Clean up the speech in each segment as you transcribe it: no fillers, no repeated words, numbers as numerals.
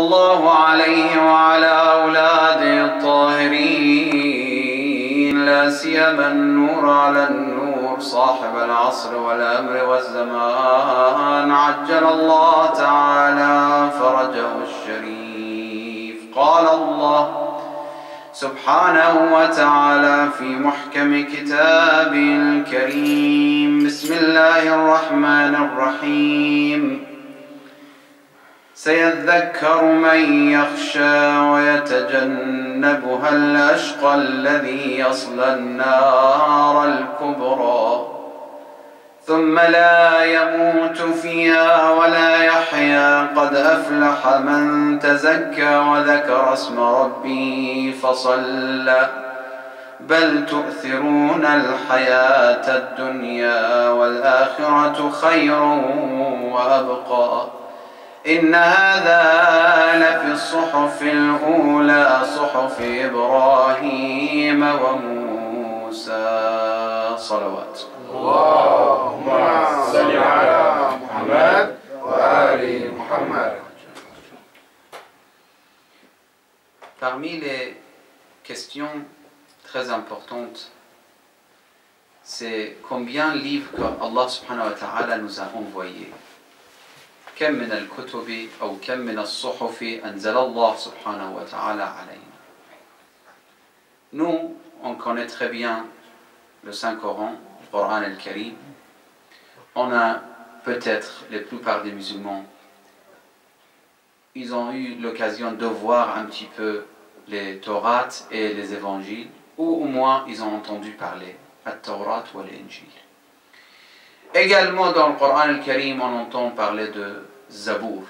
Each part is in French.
الله عليه وعلى أولاده الطاهرين لا سيما النور على النور صاحب العصر والأمر والزمان عجل الله تعالى فرجه الشريف. قال الله سبحانه وتعالى في محكم كتابه الكريم: بسم الله الرحمن الرحيم. سيذكر من يخشى ويتجنبها الأشقى الذي يصلى النار الكبرى ثم لا يموت فيها ولا يحيا قد أفلح من تزكى وذكر اسم ربه فصلى بل تؤثرون الحياة الدنيا والآخرة خير وأبقى إن هذا لفي الصحف الأولى صحف إبراهيم وموسى. صلوات اللهم صل على محمد وآل محمد. Parmi les questions très importantes, c'est combien de livres qu'Allah subhanahu wa ta'ala nous a envoyés. كم من الكتب أو كم من الصحف أنزل الله سبحانه وتعالى علينا. Nous, on connaît très bien le Saint-Coran, le Coran al-Karim. On a peut-être, la plupart des musulmans, ils ont eu l'occasion de voir un petit peu les Taurat et les évangiles, ou au moins ils ont entendu parler à Taurat ou à l'Injil. Également dans le Coran al-Karim, on entend parler de Zabour.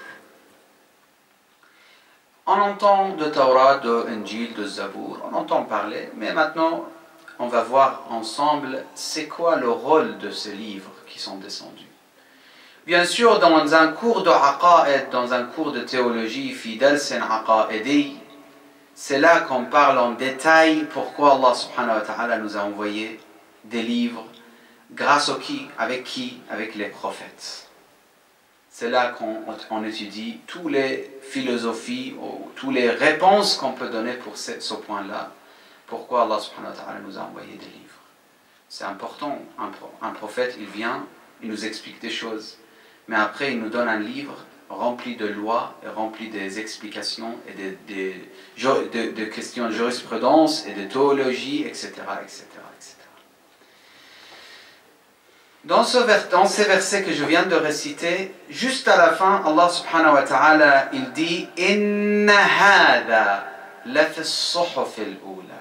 On entend de Taurat, de Injil, de Zabour, on entend parler, mais maintenant on va voir ensemble c'est quoi le rôle de ces livres qui sont descendus. Bien sûr, dans un cours de Aqa'id, dans un cours de théologie, fi darsin aqa'idi, c'est là qu'on parle en détail pourquoi Allah subhanahu wa ta'ala nous a envoyé des livres. Grâce à qui? Avec les prophètes. C'est là qu'on étudie toutes les philosophies, ou toutes les réponses qu'on peut donner pour ce point-là. Pourquoi Allah subhanahu wa ta'ala nous a envoyé des livres. C'est important. Un prophète, il vient, il nous explique des choses. Mais après, il nous donne un livre rempli de lois, et rempli des explications, et de questions de jurisprudence, et de théologie, etc., etc. Dans ces versets que je viens de réciter, juste à la fin, Allah subhanahu wa ta'ala, il dit « Inna hada la fi as-suhuf al-ula ».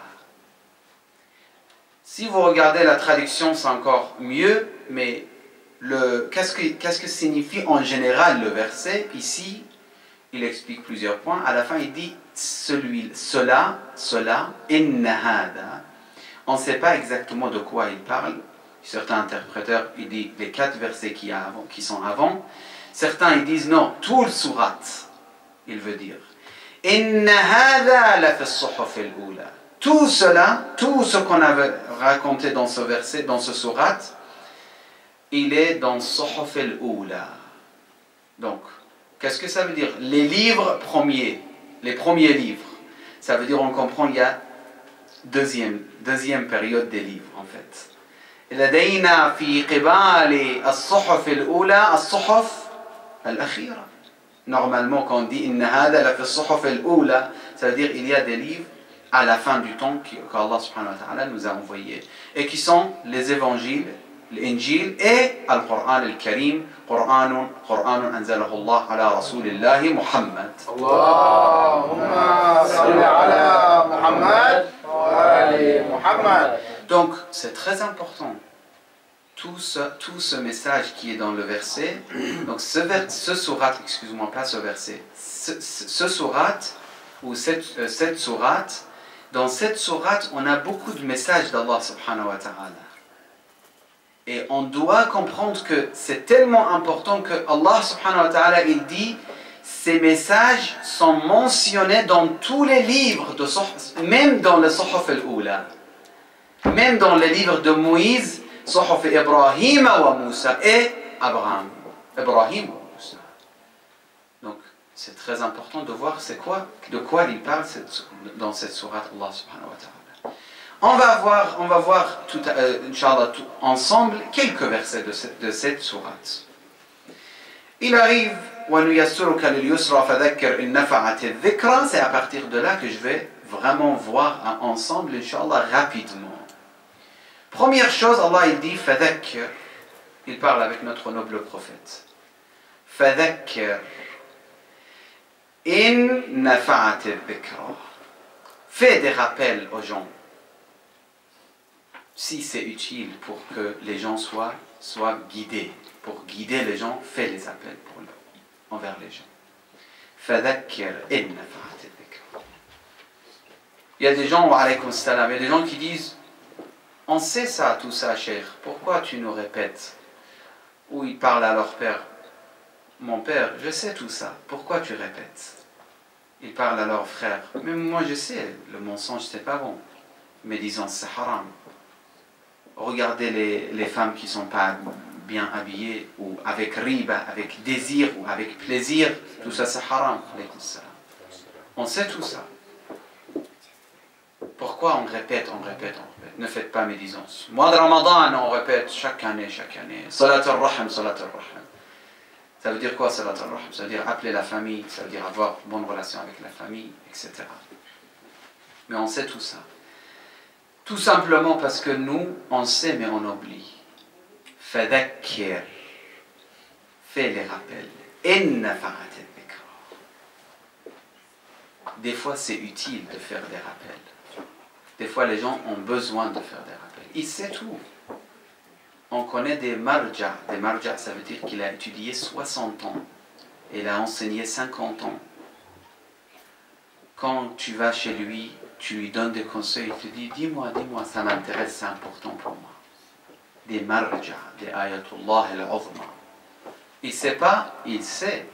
Si vous regardez la traduction, c'est encore mieux, mais qu'est-ce que signifie en général le verset? Ici, il explique plusieurs points. À la fin, il dit « cela, inna hada ». On ne sait pas exactement de quoi il parle. Certains interpréteurs, ils disent les 4 versets qui sont avant. Certains, ils disent non, tout le surat, il veut dire. Inna hadha la fi as-suhuf al-ula. Tout cela, tout ce qu'on avait raconté dans ce verset, dans ce surat, il est dans Suhuf al-ula. Donc, qu'est-ce que ça veut dire? Les livres premiers, les premiers livres. Ça veut dire, on comprend, il y a deuxième période des livres, en fait. لدينا في قبال الصحف الأولى الصحف الأخيرة. Normalement, quand on dit إن هذا لفي الصحف الأولى, ça veut dire il y a des livres à la fin du temps qu'Allah subhanahu wa ta'ala nous a envoyés et qui sont les évangiles, l'Injil et le Coran al-Karim, Qur'an anzalahu Allah ala Rasulillah Muhammad. Allahumma salli ala Muhammad wa ali Muhammad. Donc, c'est très important, tout ce message qui est dans le verset. Donc, ce sourate, excuse-moi, pas ce verset, ce sourate, ou cette sourate, dans cette sourate, on a beaucoup de messages d'Allah subhanahu wa ta'ala. Et on doit comprendre que c'est tellement important que Allah subhanahu wa ta'ala, il dit, ces messages sont mentionnés dans tous les livres, même dans le Suhuf al-Ula. Même dans les livres de Moïse, Suhuf Ibrahim wa Moussa et Abraham. Ibrahim wa Moussa. Donc, C'est très important de voir de quoi il parle dans cette sourate Allah subhanahu wa ta'ala. On va voir Inch'Allah, ensemble quelques versets de cette sourate. Il arrive c'est à partir de là que je vais vraiment voir ensemble, Inch'Allah, rapidement. Première chose, Allah il dit fadhakkir. Il parle avec notre noble prophète. Fadhakkir in nafa'at adh-dhikra. Fais des rappels aux gens. Si c'est utile pour que les gens soient guidés, pour guider les gens, fais les appels envers les gens. Fadhakkir in nafa'at adh-dhikra. Il y a des gens, wa alaykoum salam, il y a des gens qui disent on sait ça, tout ça, cher. Pourquoi tu nous répètes? Ou ils parlent à leur père. Mon père, je sais tout ça. Pourquoi tu répètes? Ils parlent à leur frère. Mais moi, je sais, le mensonge, c'est pas bon. Médisance, c'est haram. Regardez les femmes qui ne sont pas bien habillées, ou avec riba, avec désir, ou avec plaisir. Tout ça, c'est haram. On sait tout ça. Pourquoi on répète? Ne faites pas médisance. Mois de Ramadan, on répète chaque année. Salat al-Rahim, Salat al-Rahim. Ça veut dire quoi, Salat al-Rahim? Ça veut dire appeler la famille, ça veut dire avoir une bonne relation avec la famille, etc. Mais on sait tout ça. Tout simplement parce que nous, on sait, mais on oublie. Fadhakkir. Fais les rappels. Inna fa'at adh-dhikra. Des fois, c'est utile de faire des rappels. Des fois, les gens ont besoin de faire des rappels. Il sait tout. On connaît des marja. Des marja, ça veut dire qu'il a étudié 60 ans. Et il a enseigné 50 ans. Quand tu vas chez lui, tu lui donnes des conseils, il te dit, dis-moi, ça m'intéresse, c'est important pour moi. Des marja, des ayatullah al-uzma. Il ne sait pas, il sait.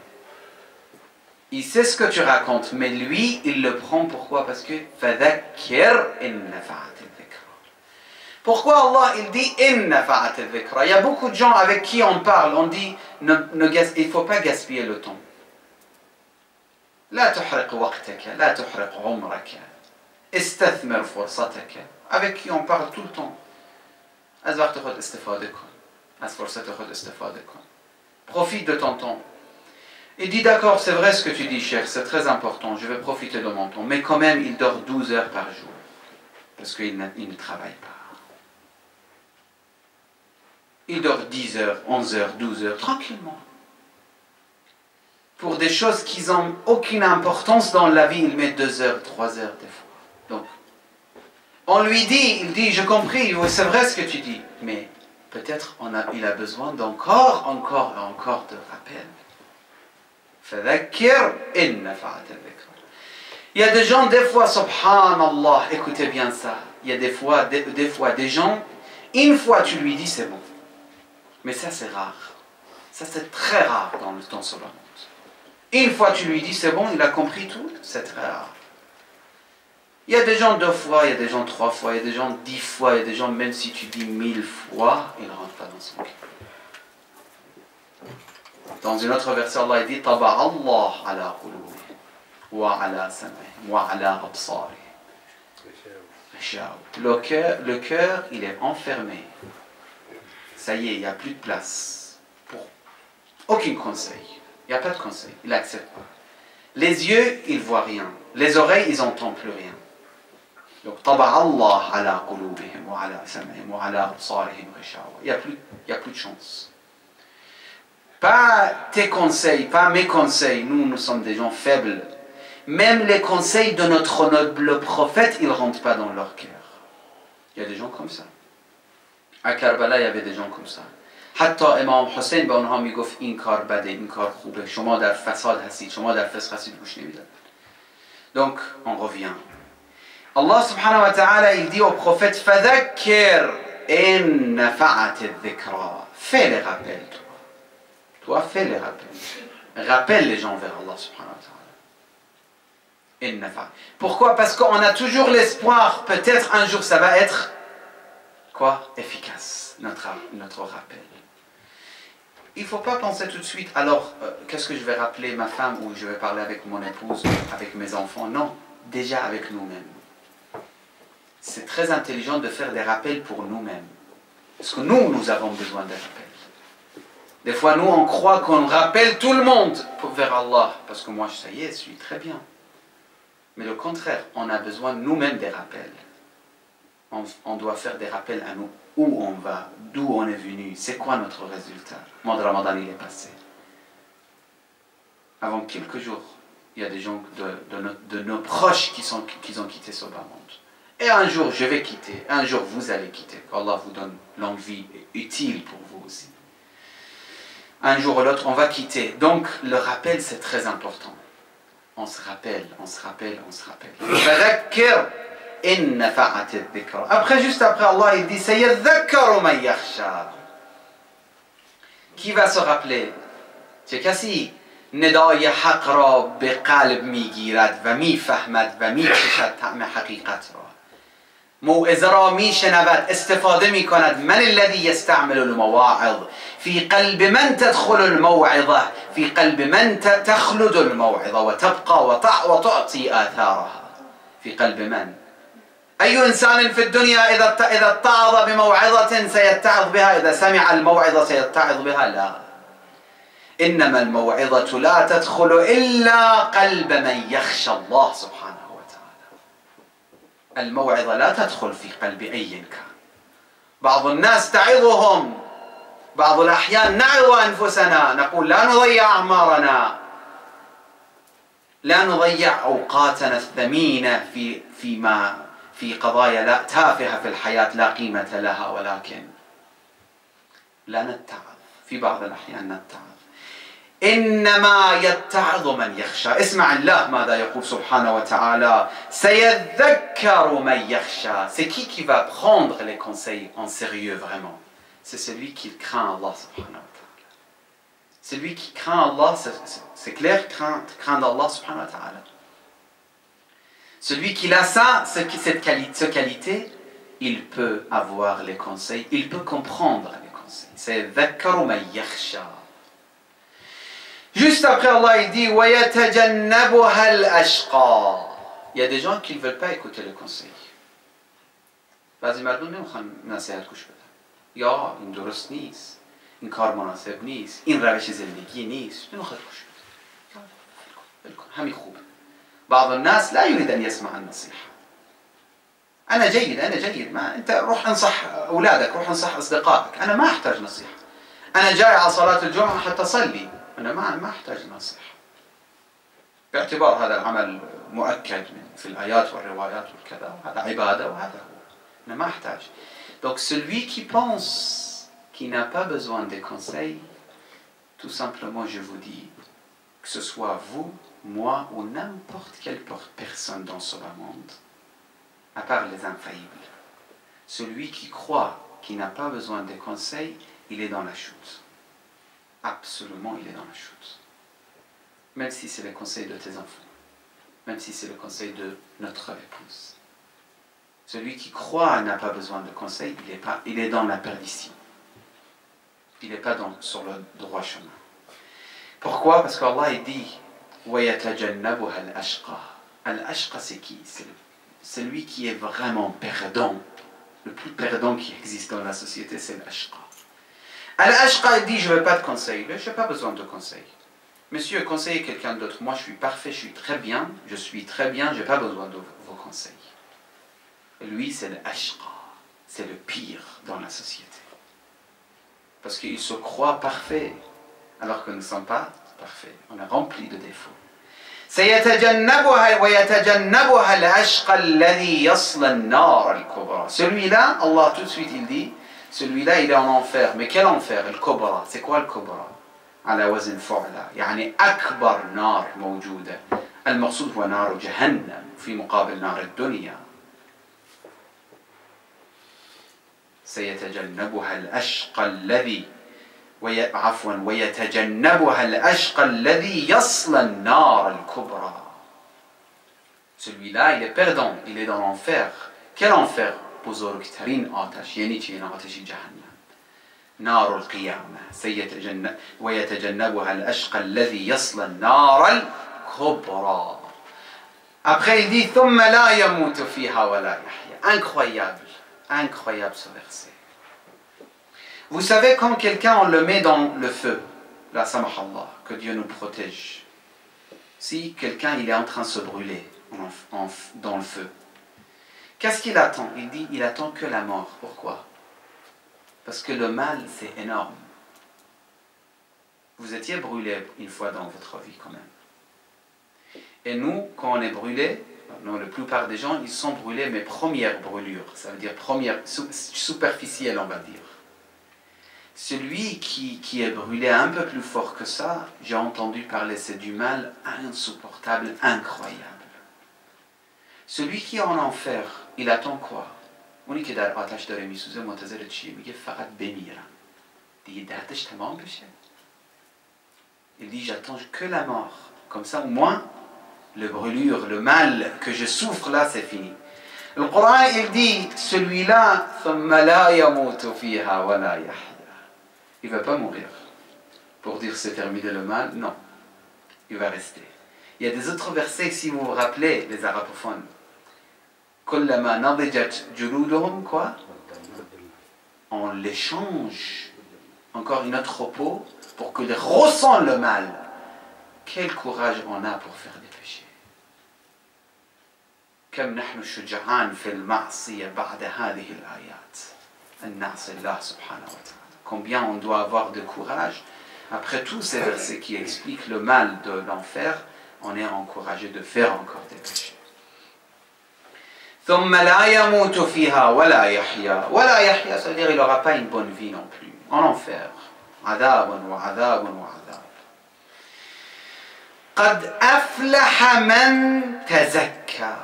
Il sait ce que tu racontes, mais lui, il le prend. Pourquoi? Parce que fadhakkir in nafa'at adh-dhikra. Pourquoi Allah, il dit in nafa'at adh-dhikra? Il y a beaucoup de gens avec qui on parle, on dit, il ne faut pas gaspiller le temps. La tuhriq waqtaka, la tuhriq umraka, istathmir fursataka. Avec qui on parle tout le temps. Profite de ton temps. Il dit d'accord, c'est vrai ce que tu dis, cher, c'est très important, je vais profiter de mon temps. Mais quand même, il dort 12 heures par jour. Parce qu'il ne travaille pas. Il dort 10 heures, 11 heures, 12 heures, tranquillement. Pour des choses qui n'ont aucune importance dans la vie, il met 2 heures, 3 heures des fois. Donc, on lui dit, il dit, j'ai compris, c'est vrai ce que tu dis. Mais peut-être il a besoin d'encore de rappel. Fadhakkir in nafa'at adh-dhikra. Il y a des gens, des fois, subhanallah, écoutez bien ça. Il y a des fois des gens, une fois tu lui dis c'est bon. Mais ça c'est rare. Ça c'est très rare dans ce monde. Une fois tu lui dis c'est bon, il a compris tout, c'est très rare. Il y a des gens 2 fois, il y a des gens 3 fois, il y a des gens 10 fois, il y a des gens même si tu dis 1000 fois, il ne rentre pas dans son cœur. Dans une autre version, Allah dit Taba'a Allah ala qulubihim wa ala sam'ihim wa ala absarihim. Le cœur, il est enfermé. Ça y est, il n'y a plus de place pour aucun conseil. Il n'y a pas de conseil, il n'accepte pas. Les yeux, ils ne voient rien. Les oreilles, ils n'entendent plus rien. Donc, Taba'a Allah ala qulubihim wa ala sam'ihim wa ala absarihim ghishawa. Il n'y a plus de chance. Pas tes conseils, pas mes conseils. Nous sommes des gens faibles. Même les conseils de notre noble prophète, ils ne rentrent pas dans leur cœur. Il y a des gens comme ça. À Karbala, il y avait des gens comme ça. حتی امام حسین به اونها میگفت این کار بده، این کار خوبه، شما در فساد هستید، شما در فسق هستید، گوش نمیدن. Donc, on revient. Allah subhanahu wa ta'ala, il dit au prophète فذكر إن نفعت الذكرى. Fais les rappels, toi. Toi, fais les rappels. Rappelle les gens vers Allah subhanahu wa ta'ala. Pourquoi? Parce qu'on a toujours l'espoir, peut-être un jour ça va être, quoi? Efficace, notre rappel. il ne faut pas penser tout de suite, alors, qu'est-ce que je vais rappeler ma femme ou je vais parler avec mon épouse, avec mes enfants? Non, déjà avec nous-mêmes. C'est très intelligent de faire des rappels pour nous-mêmes. Parce que nous avons besoin de rappels. Des fois, nous, on croit qu'on rappelle tout le monde vers Allah. Parce que moi, ça y est, je suis très bien. Mais le contraire, on a besoin nous-mêmes des rappels. On doit faire des rappels à nous. Où on va, d'où on est venu, c'est quoi notre résultat. Le mois de Ramadan, il est passé. Avant quelques jours, il y a des gens de nos proches qui ont quitté ce bas monde. Et un jour, je vais quitter. Un jour, vous allez quitter. Qu'Allah vous donne longue vie utile pour vous aussi. Un jour ou l'autre, on va quitter. Donc, le rappel, c'est très important. On se rappelle, on se rappelle, on se rappelle. Après, juste après, Allah, il dit qui va se rappeler? چه کسی ندای حق را به قلب میگیرد و میفهمد و میکشد طعم حقیقت را موعظه را میشنود استفاده میکند من الذي يستعمل المواعظ في قلب من تدخل الموعظة في قلب من تخلد الموعظة وتبقى وتعطي آثارها في قلب من أي إنسان في الدنيا إذا اتعظ بموعظة سيتعظ بها إذا سمع الموعظة سيتعظ بها لا إنما الموعظة لا تدخل إلا قلب من يخشى الله سبحانه وتعالى الموعظة لا تدخل في قلب أي كان بعض الناس تعظهم بعض الأحيان نعظ أنفسنا نقول لا نضيع أعمارنا لا نضيع أوقاتنا الثمينة في قضايا لا تافهة في الحياة لا قيمة لها ولكن لا نتعظ في بعض الأحيان نتعظ إنما يتعظ من يخشى اسمع الله ماذا يقول سبحانه وتعالى سيذكر من يخشى c'est qui va prendre les conseils en sérieux vraiment c'est celui qui craint Allah subhanahu wa ta'ala celui qui craint Allah c'est clair craindre Allah subhanahu wa ta'ala celui qui a cette qualité il peut avoir les conseils il peut comprendre les conseils سيذكر من يخشى Juste après, Allah il dit وَيَتَجَنَّبُهَا الْأَشْقَى. Il y a des gens qui ne veulent pas écouter le conseil. بعضی مردم نمیخوان نصیحت گوش بدن. یا این درست نیست. این کار مناسب نیست. این روش زندگی نیست. نمیخواد گوش بده. همین خوب. بعض الناس لا يريد أن يسمع النصيحة. أنا جيد ما أنت روح انصح أولادك روح انصح أصدقائك. أنا ما أحتاج نصيحة. أنا جاي على صلاة الجمعة حتى أصلي. أنا ما أحتاج نصيحة باعتبار هذا العمل مؤكد في الآيات والروايات والكذا هذا عبادة وهذا هو أنا ما أحتاج donc celui qui pense qui n'a pas besoin des conseils tout simplement je vous dis que ce soit vous, moi ou n'importe quelle personne dans ce monde à part les infaillibles celui qui croit qui n'a pas besoin des conseils il est dans la chute absolument, il est dans la chute. Même si c'est le conseil de tes enfants, même si c'est le conseil de notre épouse. Celui qui croit n'a pas besoin de conseil, il est dans la perdition. Il n'est pas sur le droit chemin. Pourquoi? Parce qu'Allah il dit وَيَتَجَنَّبُهَا الْأَشْقَى. Al-Ashqa c'est qui? C'est celui qui est vraiment perdant. Le plus perdant qui existe dans la société, c'est l'Ashqa. Al-Ashqa dit je ne veux pas de conseils, je n'ai pas besoin de conseils. Monsieur, conseillez quelqu'un d'autre. Moi je suis parfait, je suis très bien, je n'ai pas besoin de vos conseils. Et lui c'est l'Ashqa, c'est le pire dans la société. Parce qu'il se croit parfait, alors que nous ne sommes pas parfaits. On est rempli de défauts. سيتجنبها ويتجنبها الأشقى الذي يصلى النار الكبرى. Celui-là, Allah tout de suite il dit celui-là il est en enfer. Mais quel enfer? Le Kobra. C'est quoi le Kobra? على وزن فعلى يعني أكبر نار موجودة. المقصود هو نار جهنم في مقابل نار الدنيا. سيتجنبها الأشقى الذي ويتجنبها الأشقى الذي يصلى النار الكبرى. Celui-là il est perdant, il est dans l'enfer. Quel enfer? بزرگترین آتش. یعنی چی؟ آتش جهنم. نار القيامة ويتجنبها الأشقى الذي يصلى النار الكبرى. Après il dit ثم لا يموت فيها ولا يحيا. Incroyable, incroyable ce verset. Vous savez, quand quelqu'un on le met dans le feu, la samahallah, que Dieu nous protège. Si quelqu'un il est en train de se brûler dans le feu, qu'est-ce qu'il attend? Il dit il attend que la mort. Pourquoi? Parce que le mal c'est énorme. Vous étiez brûlé une fois dans votre vie quand même. Et nous, quand on est brûlé, non, la plupart des gens ils sont brûlés, mais première brûlure, ça veut dire première, superficielle on va dire. Celui qui est brûlé un peu plus fort que ça, j'ai entendu parler, c'est du mal insupportable, incroyable. Celui qui est en enfer, il attend quoi? اونی که در آتش داره میسوزه منتظر چیه؟ میگه فقط بمیرم دیگه دردش تمام بشه. Il dit j'attends que la mort, comme ça au moins le brûlure, le mal que je souffre là c'est fini. Le Coran il dit celui-là ثم لا يموت فيها ولا يحيا. Il ne va pas mourir. Pour dire c'est terminé le mal, non. Il va rester. Il y a des autres versets, si vous vous rappelez, les arabophones. كلما نضجت جلودهم, quoi? On les change. Encore une autre peau pour qu'ils ressentent le mal. Quel courage on a pour faire des péchés. كم نحن شجعان في المعصية بعد هذه الآيات. أن نعصي الله سبحانه وتعالى. Combien on doit avoir de courage. Après tous ces versets qui expliquent le mal de l'enfer, on est encouragé de faire encore des péchés. ثم لا يموت فيها ولا يحيا. ولا يحيا, ça veut dire il n'aura pas une bonne vie non plus. En enfer. عذاب وعذاب وعذاب. قد أفلح من تزكى.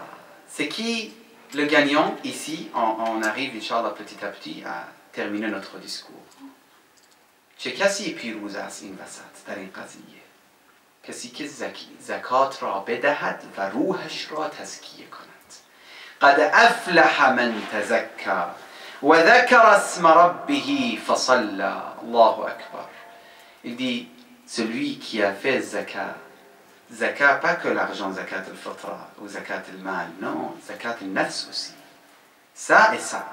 C'est qui le gagnant ici? On arrive, Inch'Allah, petit à petit à terminer notre discours. چه کسی پیروز است این وسط در این قضیه؟ کسی که زکات را بدهد و روحش را تزکیه کند. قد افلح من تزكى وذكر اسم ربه فصلى. الله أكبر. Il dit celui qui a fait zakat. Zakat, pas que l'argent, zakat al-fitra ou zakat al-mal, non, zakat al-nafs aussi. Ça et ça.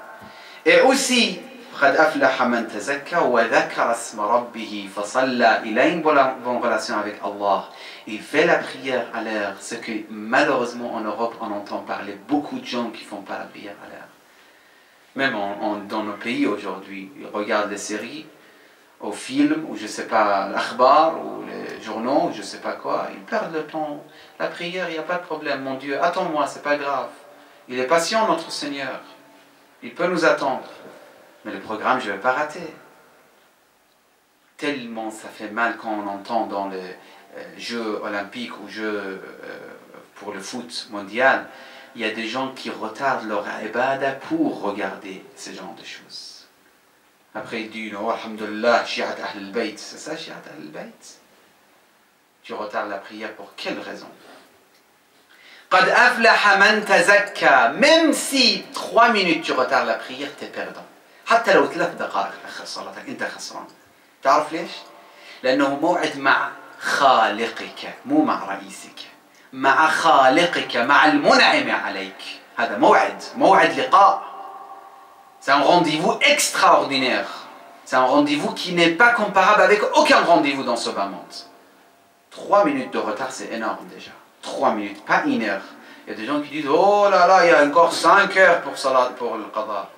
Et aussi قد أفلح من تزكى وذكر اسم ربه فصلى. Il a une bonne relation avec Allah. Il fait la prière à l'heure. Ce que malheureusement en Europe on entend parler beaucoup de gens qui font pas la prière à l'heure. Même dans nos pays aujourd'hui, ils regardent les séries, aux films, ou je sais pas, l'akhbar, ou les journaux, ou je sais pas quoi. Ils perdent le temps. La prière, il n'y a pas de problème. Mon Dieu, attends-moi, c'est pas grave. Il est patient, notre Seigneur. Il peut nous attendre. Mais le programme, je ne vais pas rater. Tellement ça fait mal quand on entend dans les Jeux olympiques ou Jeux pour le foot mondial, il y a des gens qui retardent leur ibadah pour regarder ce genre de choses. Après ils disent, oh, alhamdulillah, shi'at ahl al-bayt. C'est ça, shi'at ahl al-bayt? Tu retardes la prière pour quelle raison? قد أفلح من تزكى. Même si 3 minutes tu retardes la prière, tu es perdant. حتى لو 3 دقائق أخر صلاتك أنت خسران. تعرف ليش؟ لأنه موعد مع خالقك مو مع رئيسك. مع خالقك مع المنعم عليك. هذا موعد لقاء. C'est un rendez-vous extraordinaire. C'est un rendez-vous qui n'est pas comparable avec aucun rendez-vous dans ce bas monde. 3 minutes de retard, c'est énorme déjà. 3 minutes, pas 1 heure. Il y a des gens qui disent, oh là là, il y a encore 5 heures pour le qadar.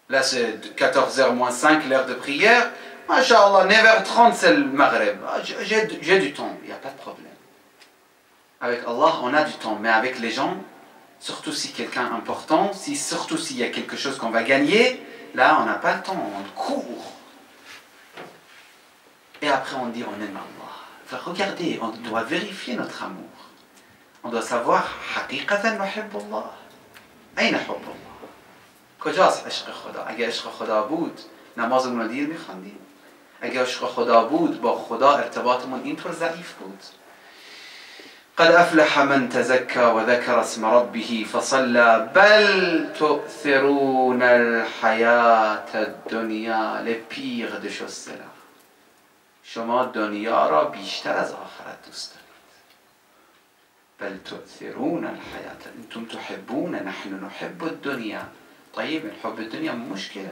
Là, c'est 14h moins 5, l'heure de prière. Masha'Allah, 9h30, c'est le Maghreb. J'ai du temps, il n'y a pas de problème. Avec Allah, on a du temps. Mais avec les gens, surtout si quelqu'un est important, surtout s'il y a quelque chose qu'on va gagner, là, on n'a pas le temps, on court. Et après, on dit, on aime Allah. Enfin, regardez, on doit vérifier notre amour. On doit savoir, حقيقة نحب الله. أين حب الله؟ کجاست عشق خدا؟ اگه عشق خدا بود نمازمون رو دیر میخواندیم. اگه عشق خدا بود با خدا ارتباطمون اینطور ضعیف بود. قد أفلح من تزكى وذكر اسم ربه فصلى بل تؤثرون الحياة الدنيا. Les pires des choses c'est là. شما دنیا را بیشتر از آخرت دوست دارید. بل تؤثرون الحياة. انتم تحبون، نحن نحب الدنيا. طيب الحب الدنيا مشكلة،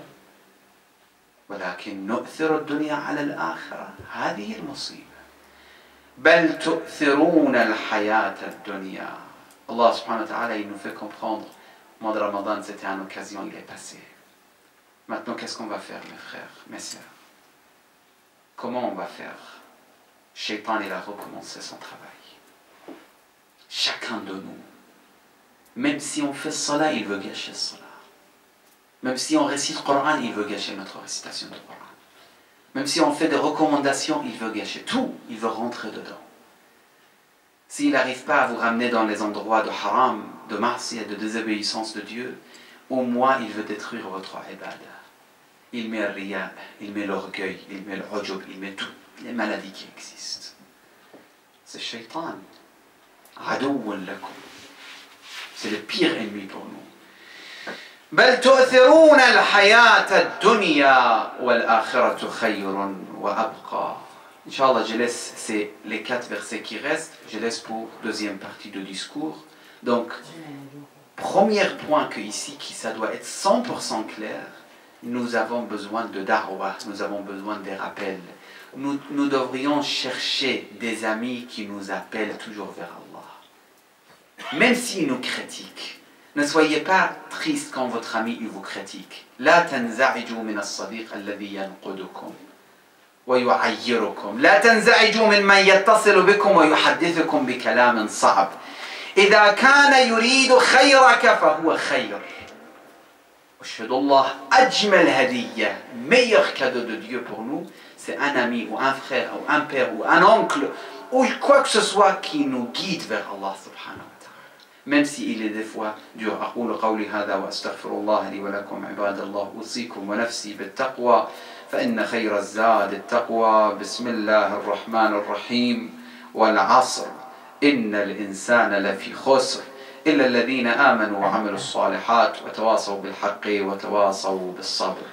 ولكن نؤثر الدنيا على الآخرة، هذه المصيبة. بل تؤثرون الحياة الدنيا. Allah subhanahu wa ta'ala, il nous fait comprendre, le mois de Ramadan, c'était une occasion, il est passé. Maintenant, qu'est-ce qu'on va faire, mes frères, mes sœurs? Comment on va faire? Shaitan, il a recommencé son travail. Chacun de nous, même si on fait salat, il veut gâcher le salat. Même si on récite le Coran, il veut gâcher notre récitation du Coran. Même si on fait des recommandations, il veut gâcher tout, il veut rentrer dedans. S'il n'arrive pas à vous ramener dans les endroits de haram, de ma'siyah, de désobéissance de Dieu, au moins il veut détruire votre ibadah. Il met le riya, il met l'orgueil, il met le ujub, il met toutes les maladies qui existent. C'est Shaitan. Adouun lakum. C'est le pire ennemi pour nous. بل تؤثرون الحياة الدنيا والآخرة خير وأبقى. Inch'Allah, je laisse les 4 versets qui restent, je laisse pour deuxième partie du discours. Donc, premier point que ici, ça doit être 100% clair, nous avons besoin de da'wah, nous avons besoin des rappels. Nous devrions chercher des amis qui nous appellent toujours vers Allah. Même s'ils nous critiquent, ne soyez pas triste quand votre ami il vous critique. لا تنزعجوا من الصديق الذي ينقدكم ويعيركم. لا تنزعجوا ممن يتصل بكم ويحدثكم بكلام صعب. إذا كان يريد خيرك فهو خير. أشهد الله أجمل هدية, meilleur cadeau de Dieu pour nous, c'est un ami ou un frère ou un père ou un oncle ou quoi que ce soit qui nous guide vers Allah subhanahu wa ta'ala. Même s'il est des fois dur. أقول قولي هذا وأستغفر الله لي ولكم عباد الله أوصيكم ونفسي بالتقوى فإن خير الزاد التقوى. بسم الله الرحمن الرحيم. والعصر إن الإنسان لفي خسر إلا الذين آمنوا وعملوا الصالحات وتواصوا بالحق وتواصوا بالصبر.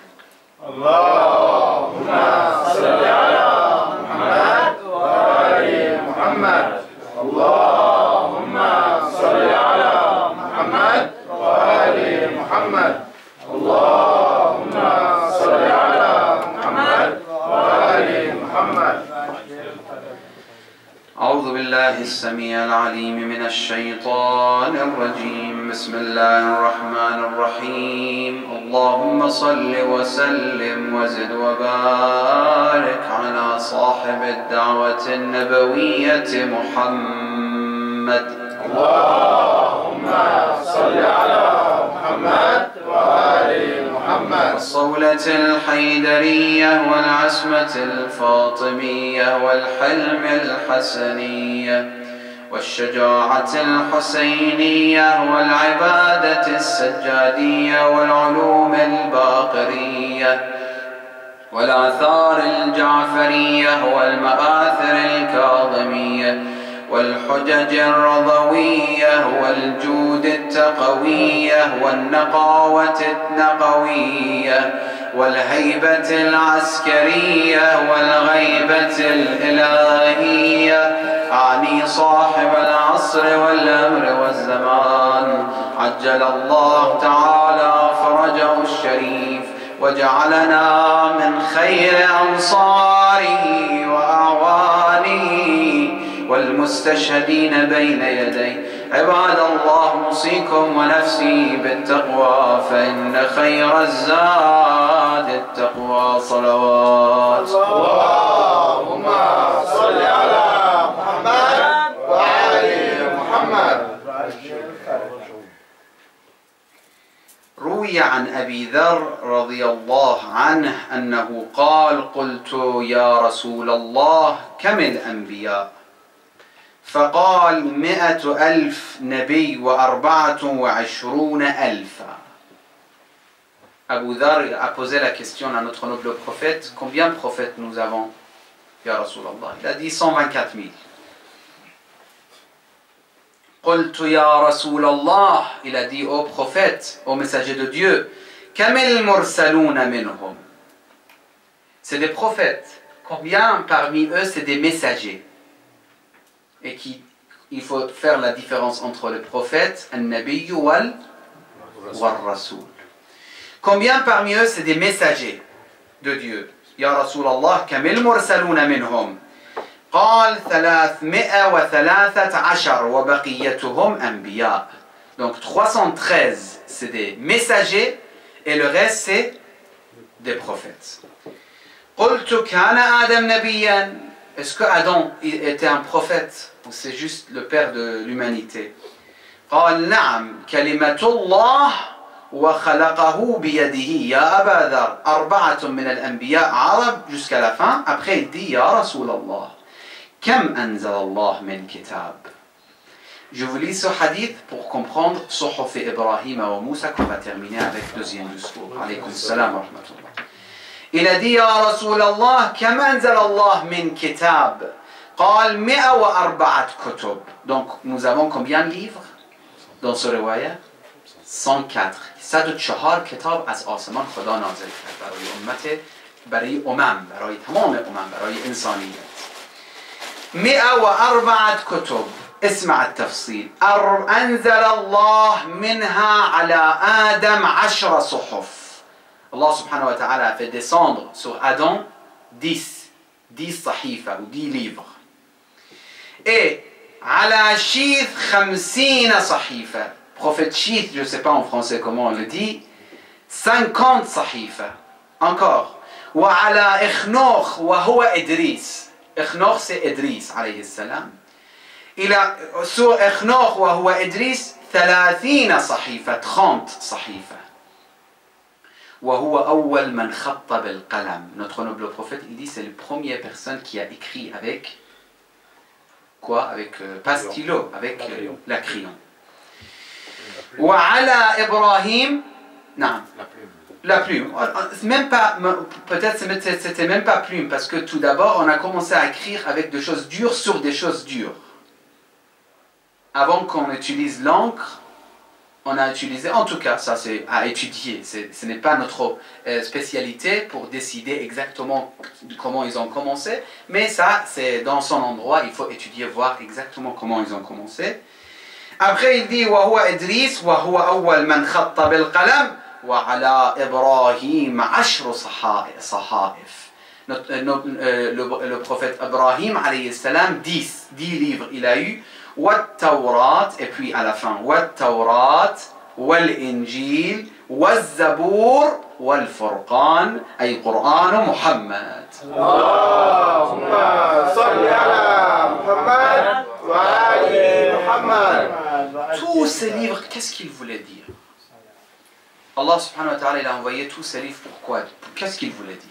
اللهم صل على محمد وآل محمد. اللهم صل على محمد وآل محمد. اللهم صل على محمد وآل محمد. أعوذ بالله السميع العليم من الشيطان الرجيم. بسم الله الرحمن الرحيم. اللهم صل وسلم وزد وبارك على صاحب الدعوة النبوية محمد. اللهم صل على محمد وآل محمد. والصولة الحيدرية والعصمة الفاطمية والحلم الحسنية والشجاعة الحسينية والعبادة السجادية والعلوم الباقرية والآثار الجعفرية والمآثر الكاظمية والحجج الرضوية والجود التقوية والنقاوة النقوية والهيبة العسكرية والغيبة الإلهية. أعني صاحب العصر والأمر والزمان عجل الله تعالى فرجه الشريف وجعلنا من خير أنصاره وأعوانه والمستشهدين بين يديه. عباد الله أوصيكم ونفسي بالتقوى فإن خير الزاد التقوى. صلوات. اللهم صل على محمد وآل محمد. روي عن أبي ذر رضي الله عنه أنه قال قلت يا رسول الله كم الأنبياء؟ فقال 100,000 نبي و24,000. Abu Dhar a posé la question à notre noble prophète, combien de prophètes nous avons, Ya Rasulallah? Il a dit 124 000. قلت يا رسول الله, il a dit au prophète, au messager de Dieu, كم المرسلون منهم, c'est des prophètes, combien parmi eux c'est des messagers, et il faut faire la différence entre le prophète, النبي والرسول. Combien parmi eux c'est des messagers de Dieu? يا رسول الله كم المرسلون منهم, قال 313 وبقيتهم أنبياء. Donc 313 c'est des messagers et le reste c'est des prophètes. قلت كان آدم نبيا, est-ce que Adam était un prophète ou c'est juste le père de l'humanité? قال نعم كلمة الله وخلقه بيده يا أبا ذر 4 من الأنبياء عرب jusqu'à la fin. Après il dit يا رسول الله كم أنزل الله من كتاب. Je vous lis ce hadith pour comprendre صحف إبراهيم وموسى qu'on va terminer avec le deuxième discours. عليكم السلام ورحمة الله. Il a dit يا رسول الله كم أنزل الله من كتاب, قال 104 كتب. Donc nous avons combien de livres dans ce riwaya? 104. 104 کتاب از آسمان خدا نازل کرد برای امت, برای برای تمام برای انسانیت. 104 كتب. اسمع التفصيل. أنزل الله منها على آدم 10 صحف. Allah subhanahu wa ta'ala a fait descendre sur Adam 10 صحيفة ou 10 livres. Et على شيث 50 صحيفة. Prophète Shith, je ne sais pas en français comment on le dit, 50 صحيفة. Encore. وعلى إخنوخ وهو إدريس. إخنوخ c'est Idris عليه السلام. Il a sur إخنوخ وهو إدريس 30 صحيفة, 30 صحيفة. وهو أول من خط بالقلم. Notre noble prophète, il dit c'est la première personne qui a écrit avec quoi? Avec pas stylo, avec la crayon. وعلى إبراهيم, non, la plume. Même pas, peut-être c'était même pas plume, parce que tout d'abord on a commencé à écrire avec des choses dures sur des choses dures. Avant qu'on utilise l'encre, on a utilisé, en tout cas ça c'est à étudier, ce n'est pas notre spécialité pour décider exactement comment ils ont commencé, mais ça c'est dans son endroit, il faut étudier, voir exactement comment ils ont commencé. Après il dit وهو إدريس وهو أول من خط بالقلم وعلى إبراهيم 10 صحائف. Le prophète Ibrahim alayhi salam 10 livres il a eu, والتوراة, et puis à la fin والتوراة والإنجيل والزبور والفرقان, أي قرآن محمد. اللهم صل على محمد وآل محمد. Tous ces livres, qu'est-ce qu'ils voulaient dire? Allah subhanahu wa ta'ala il a envoyé tous ces livres, pourquoi? Qu'est-ce qu'il voulait dire?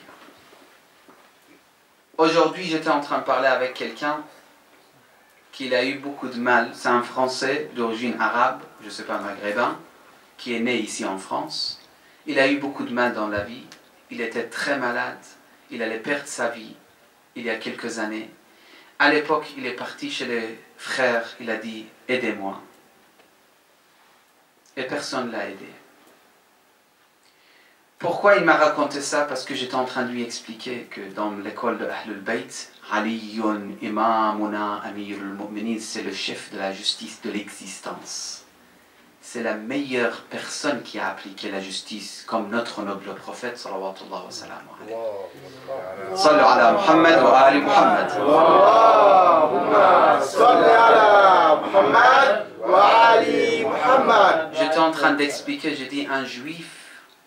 Aujourd'hui j'étais en train de parler avec quelqu'un qui a eu beaucoup de mal, c'est un Français d'origine arabe, je ne sais pas, maghrébin, qui est né ici en France. Il a eu beaucoup de mal dans la vie, il était très malade, il allait perdre sa vie il y a quelques années. À l'époque, il est parti chez les frères, il a dit « aidez-moi ». Et personne ne l'a aidé. Pourquoi il m'a raconté ça? Parce que j'étais en train de lui expliquer que dans l'école de Ahlul Bayt, Aliyun Imamuna Amirul Mu'minin, c'est le chef de la justice de l'existence. C'est la meilleure personne qui a appliqué la justice, comme notre noble prophète, salawatullah wa salam alayhi. Sallu ala Muhammad wa ali Muhammad. Allahumma salli ala Muhammad wa ali Muhammad. J'étais en train d'expliquer, j'ai dit un juif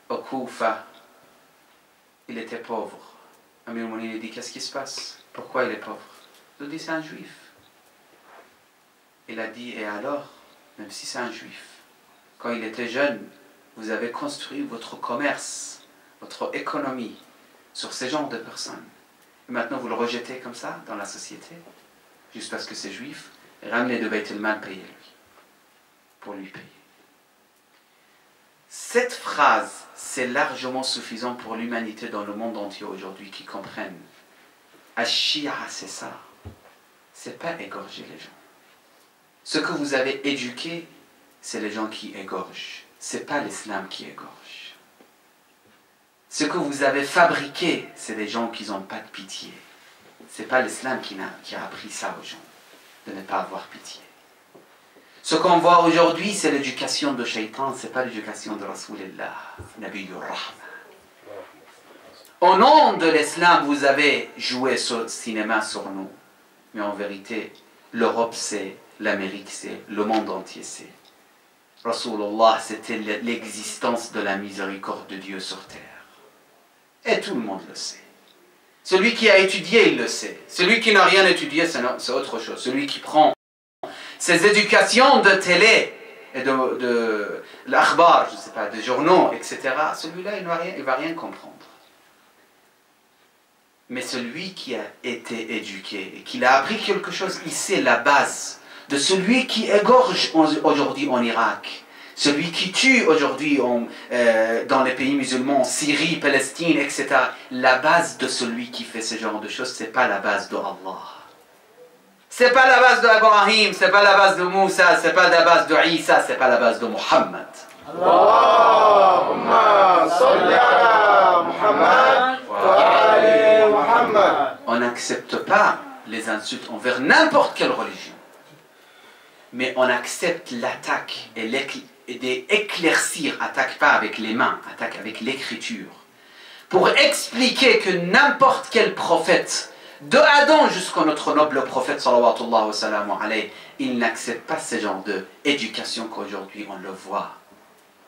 au Koufa, il était pauvre. Amir Mouni dit qu'est-ce qui se passe? Pourquoi il est pauvre? Je lui ai dit c'est un juif. Il a dit et alors, même si c'est un juif, quand il était jeune, vous avez construit votre commerce, votre économie sur ces genres de personnes. Et maintenant vous le rejetez comme ça dans la société, juste parce que c'est juif, et ramenez de Beit el-Mal, payez-lui, pour lui payer. Cette phrase, c'est largement suffisant pour l'humanité dans le monde entier aujourd'hui qui comprennent. Ash-Shia, c'est ça. C'est pas égorger les gens. Ce que vous avez éduqué, c'est les gens qui égorgent. Ce n'est pas l'islam qui égorge. Ce que vous avez fabriqué, c'est des gens qui n'ont pas de pitié. Ce n'est pas l'islam qui a appris ça aux gens, de ne pas avoir pitié. Ce qu'on voit aujourd'hui, c'est l'éducation de Shaitan, ce n'est pas l'éducation de Rasulullah, Nabiyur Rahman. Au nom de l'islam, vous avez joué sur le cinéma sur nous. Mais en vérité, l'Europe c'est, l'Amérique c'est, le monde entier c'est. Rasulullah, c'était l'existence de la miséricorde de Dieu sur terre. Et tout le monde le sait. Celui qui a étudié, il le sait. Celui qui n'a rien étudié, c'est autre chose. Celui qui prend ces éducations de télé et de l'akhbar, je ne sais pas, des journaux, etc., celui-là, il ne va rien comprendre. Mais celui qui a été éduqué et qui a appris quelque chose, il sait la base de celui qui égorge aujourd'hui en Irak, celui qui tue aujourd'hui dans les pays musulmans, Syrie, Palestine, etc. La base de celui qui fait ce genre de choses, ce n'est pas la base de Allah. Ce n'est pas la base d'Abraham, ce n'est pas la base de Moussa, ce n'est pas la base de Isa, ce n'est pas la base de Muhammad. Allahumma salli ala Muhammad wa ali Muhammad. On n'accepte pas les insultes envers n'importe quelle religion. Mais on accepte l'attaque et d'éclaircir, attaque pas avec les mains, attaque avec l'écriture, pour expliquer que n'importe quel prophète, de Adam jusqu'à notre noble prophète, sallallahu alayhi, il n'accepte pas ce genre d'éducation qu'aujourd'hui on le voit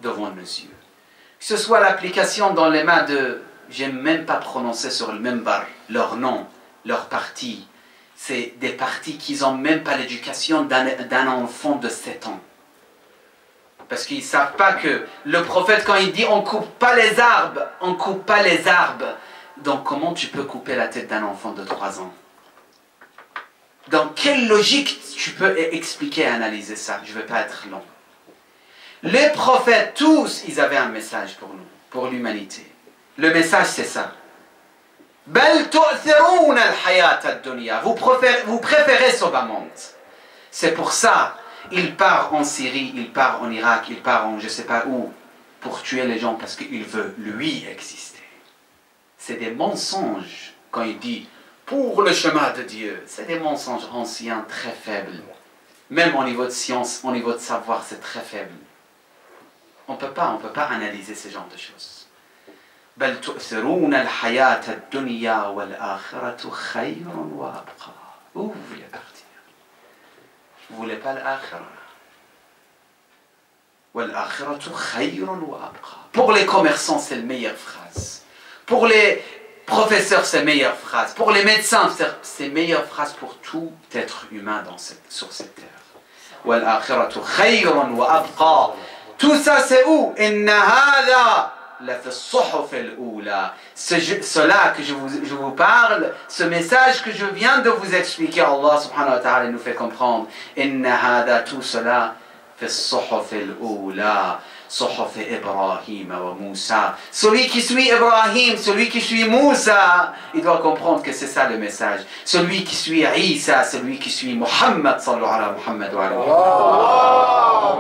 devant nos yeux. Que ce soit l'application dans les mains de, j'aime même pas prononcer sur le minbar leur nom, leur parti. C'est des partis qui n'ont même pas l'éducation d'un enfant de 7 ans. Parce qu'ils ne savent pas que le prophète, quand il dit on ne coupe pas les arbres, on ne coupe pas les arbres. Donc comment tu peux couper la tête d'un enfant de 3 ans? Dans quelle logique tu peux expliquer et analyser ça? Je ne vais pas être long. Les prophètes, tous, ils avaient un message pour nous, pour l'humanité. Le message, c'est ça. Vous préférez ce bas monde. C'est pour ça, il part en Syrie, il part en Irak, il part en je ne sais pas où, pour tuer les gens parce qu'il veut, lui, exister. C'est des mensonges quand il dit pour le chemin de Dieu. C'est des mensonges anciens très faibles. Même au niveau de science, au niveau de savoir, c'est très faible. On ne peut pas analyser ce genre de choses. بل تؤثرون الحياة الدنيا والآخرة خير وأبقى. Où vous voulez partir? Vous ne voulez pas l'آخرة? والآخرة خير وأبقى. Pour les commerçants, c'est la meilleure phrase. Pour les professeurs, c'est la meilleure phrase. Pour les médecins, c'est la meilleure phrase pour tout être humain sur cette terre. والآخرة خير وأبقى. Tout ça, c'est où? إن هذا cela que je vous parle, ce message que je viens de vous expliquer, Allah subhanahu wa ta'ala nous fait comprendre. Tout cela في الصحف الأولى صحف إبراهيم وموسى. Celui qui suit Ibrahim, celui qui suit Moussa, il doit comprendre que c'est ça le message. Celui qui suit Isa, celui qui suit Muhammad sallallahu alayhi wa Muhammad wa alayhi.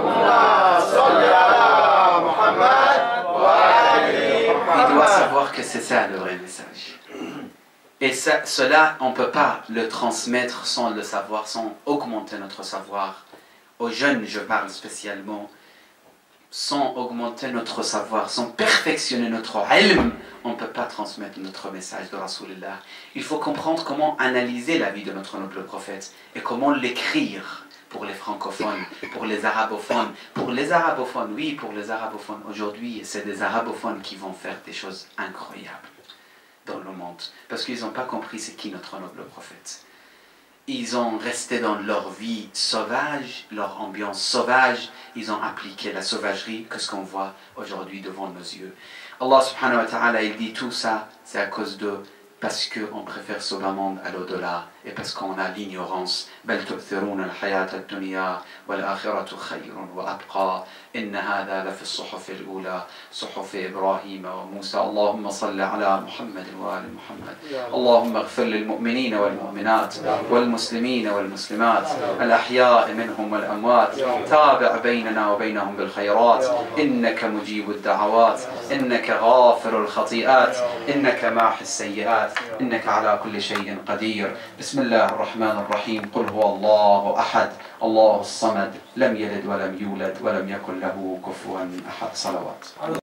Allahumma salli ala Muhammad. Il doit savoir que c'est ça le vrai message. Et cela, on ne peut pas le transmettre sans le savoir, sans augmenter notre savoir. Aux jeunes, je parle spécialement, sans augmenter notre savoir, sans perfectionner notre ilm, on ne peut pas transmettre notre message de Rasulullah. Il faut comprendre comment analyser la vie de notre noble prophète et comment l'écrire. Pour les francophones, pour les arabophones. Pour les arabophones, oui, pour les arabophones. Aujourd'hui, c'est des arabophones qui vont faire des choses incroyables dans le monde. Parce qu'ils n'ont pas compris c'est qui notre noble prophète. Ils ont resté dans leur vie sauvage, leur ambiance sauvage. Ils ont appliqué la sauvagerie que ce qu'on voit aujourd'hui devant nos yeux. Allah subhanahu wa ta'ala, il dit tout ça, c'est à cause de... Parce qu'on préfère ce bas monde à l'au-delà. et parce qu'on a l'ignorance. بل تؤثرون الحياة الدنيا والآخرة خير وأبقى إن هذا لفي الصحف الأولى صحف إبراهيم وموسى. اللهم صل على محمد وآل محمد. اللهم اغفر للمؤمنين والمؤمنات والمسلمين والمسلمات الأحياء منهم والأموات. تابع بيننا وبينهم بالخيرات إنك مجيب الدعوات إنك غافر الخطيئات إنك ماحي السيئات إنك على كل شيء قدير. بسم الله الرحمن الرحيم. قل هو الله أحد الله الصمد لم يلد ولم يولد ولم يكن له كفوا أحد. صلوات.